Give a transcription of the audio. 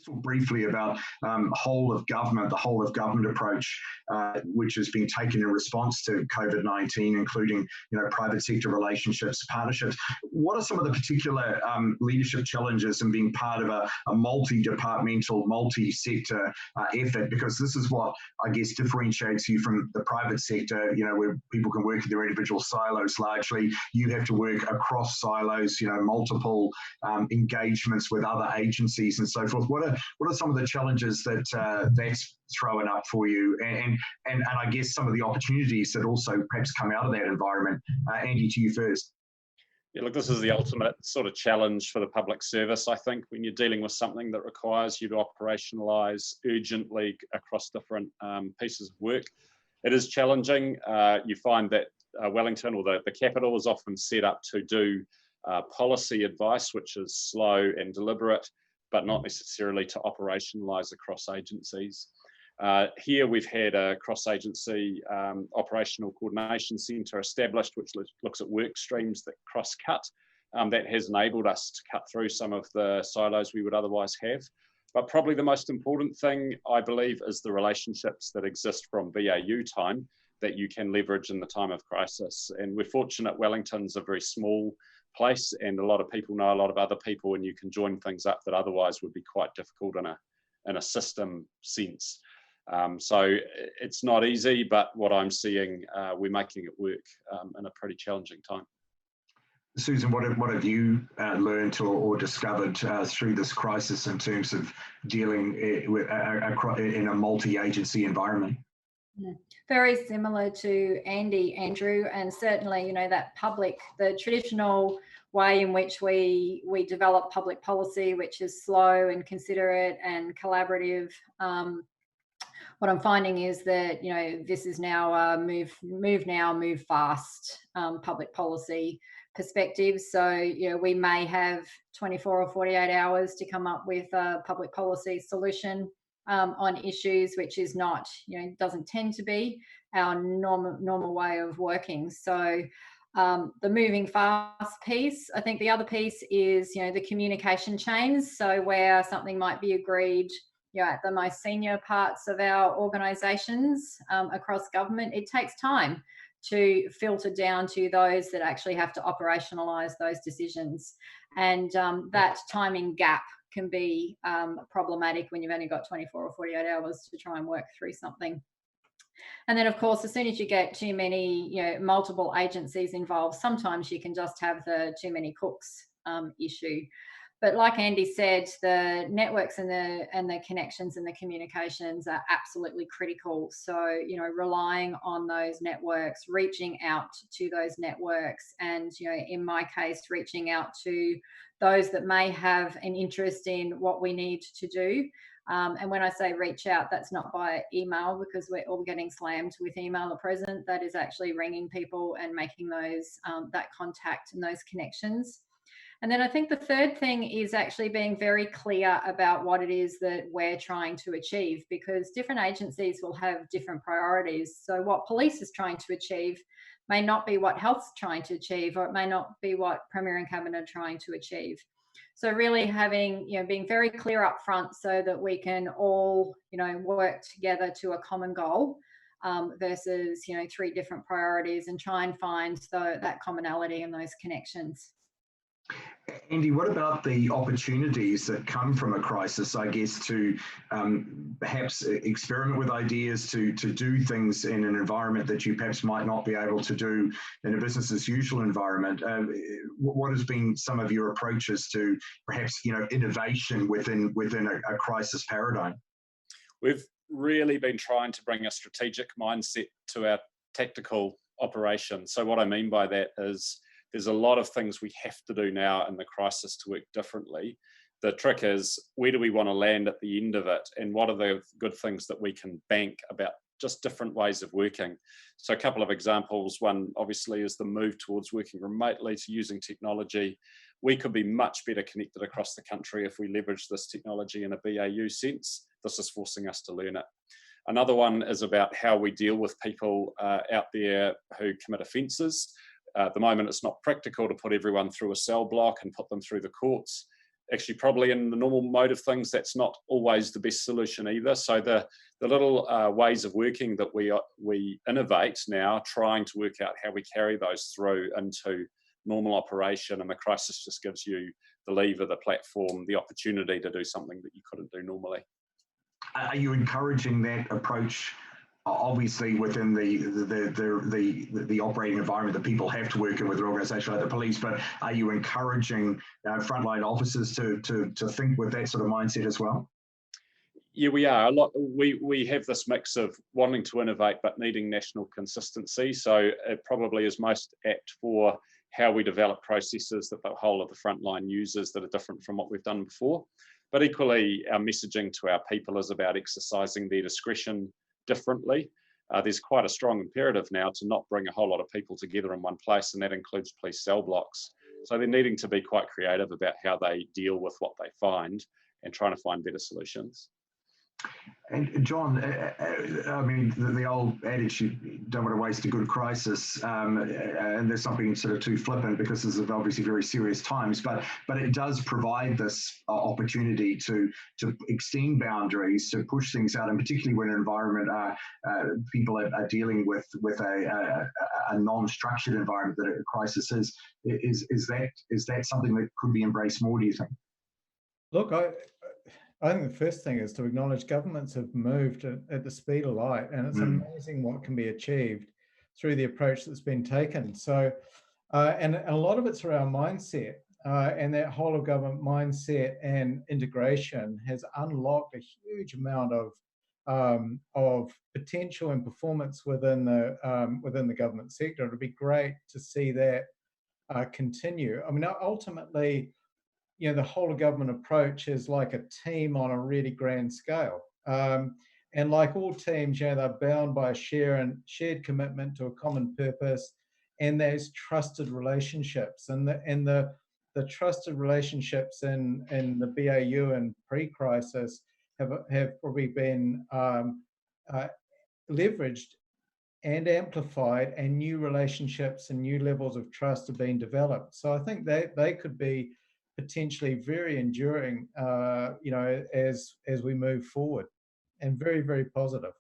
Talk briefly about whole of government, the whole of government approach, which has been taken in response to COVID-19, including private sector relationships, partnerships. What are some of the particular leadership challenges in being part of a multi-departmental, multi-sector effort? Because this is what I guess differentiates you from the private sector, where people can work in their individual silos largely. You have to work across silos, multiple engagements with other agencies and so forth. What are some of the challenges that that's throwing up for you, and I guess some of the opportunities that also perhaps come out of that environment? Andy, to you first. Yeah, look, this is the ultimate sort of challenge for the public service, I think, when you're dealing with something that requires you to operationalise urgently across different pieces of work. It is challenging. You find that Wellington, or the capital, is often set up to do policy advice, which is slow and deliberate, but not necessarily to operationalise across agencies. Here we've had a cross-agency operational coordination centre established, which looks at work streams that cross-cut. That has enabled us to cut through some of the silos we would otherwise have. But probably the most important thing, I believe, is the relationships that exist from BAU time that you can leverage in the time of crisis. And we're fortunate Wellington's a very small place, and a lot of people know a lot of other people, and you can join things up that otherwise would be quite difficult in a system sense. So it's not easy, but what I'm seeing, we're making it work in a pretty challenging time. Susan, what have you learned or discovered through this crisis in terms of dealing with in a multi-agency environment? Very similar to Andy, Andrew, and certainly, the traditional way in which we develop public policy, which is slow and considerate and collaborative. What I'm finding is that, this is now a move fast public policy perspective. So, we may have 24 or 48 hours to come up with a public policy solution on issues, which is not, doesn't tend to be our normal way of working. So the moving fast piece. I think the other piece is, the communication chains. So where something might be agreed, at the most senior parts of our organisations across government, it takes time to filter down to those that actually have to operationalise those decisions. And that timing gap can be problematic when you've only got 24 or 48 hours to try and work through something. And then, of course, as soon as you get too many, multiple agencies involved, sometimes you can just have the too many cooks issue. But like Andy said, the networks and the connections and the communications are absolutely critical. So, relying on those networks, reaching out to those networks, and, in my case, reaching out to those that may have an interest in what we need to do. And when I say reach out, that's not by email, because we're all getting slammed with email at present. That is actually ringing people and making those that contact and those connections. And then I think the third thing is actually being very clear about what it is that we're trying to achieve, because different agencies will have different priorities. So what police is trying to achieve may not be what health's trying to achieve, or it may not be what Premier and Cabinet are trying to achieve. So really having, being very clear up front so that we can all, work together to a common goal versus, three different priorities, and try and find that commonality and those connections. Andy, what about the opportunities that come from a crisis, I guess, to perhaps experiment with ideas, to do things in an environment that you perhaps might not be able to do in a business as usual environment? What has been some of your approaches to perhaps, innovation within a crisis paradigm? We've really been trying to bring a strategic mindset to our tactical operations. So what I mean by that is, there's a lot of things we have to do now in the crisis to work differently. The trick is, where do we want to land at the end of it? And what are the good things that we can bank about just different ways of working? So a couple of examples. One, obviously, is the move towards working remotely, to using technology. We could be much better connected across the country if we leverage this technology in a BAU sense. This is forcing us to learn it. Another one is about how we deal with people out there who commit offences. At the moment, it's not practical to put everyone through a cell block and put them through the courts. actually probably in the normal mode of things, that's not always the best solution either. So the little ways of working that we innovate now, trying to work out how we carry those through into normal operation, and the crisis just gives you the lever, the platform, the opportunity to do something that you couldn't do normally. Are you encouraging that approach? Obviously, within the operating environment that people have to work in with an organisation like the police, but are you encouraging frontline officers to think with that sort of mindset as well? Yeah, we are. We have this mix of wanting to innovate but needing national consistency. So it probably is most apt for how we develop processes that the whole of the frontline uses that are different from what we've done before. But equally, our messaging to our people is about exercising their discretion differently. There's quite a strong imperative now to not bring a whole lot of people together in one place, and that includes police cell blocks. So they're needing to be quite creative about how they deal with what they find and trying to find better solutions. And John, I mean, the old adage, you don't want to waste a good crisis, and there's something sort of too flippant because this is obviously very serious times, but it does provide this opportunity to extend boundaries, to push things out, and particularly when an environment, people are dealing with a non-structured environment that a crisis is that something that could be embraced more, do you think? Look, I think the first thing is to acknowledge governments have moved at the speed of light, and it's amazing what can be achieved through the approach that's been taken. So, and a lot of it's around mindset, and that whole of government mindset and integration has unlocked a huge amount of potential and performance within the government sector. It'd be great to see that continue. I mean, ultimately, you know, the whole of government approach is like a team on a really grand scale. And like all teams, you know, they're bound by a shared commitment to a common purpose and those trusted relationships. And the trusted relationships in the BAU and pre-crisis have probably been leveraged and amplified, and new relationships and new levels of trust have been developed. So I think they could be potentially very enduring, you know, as we move forward, and very, very positive.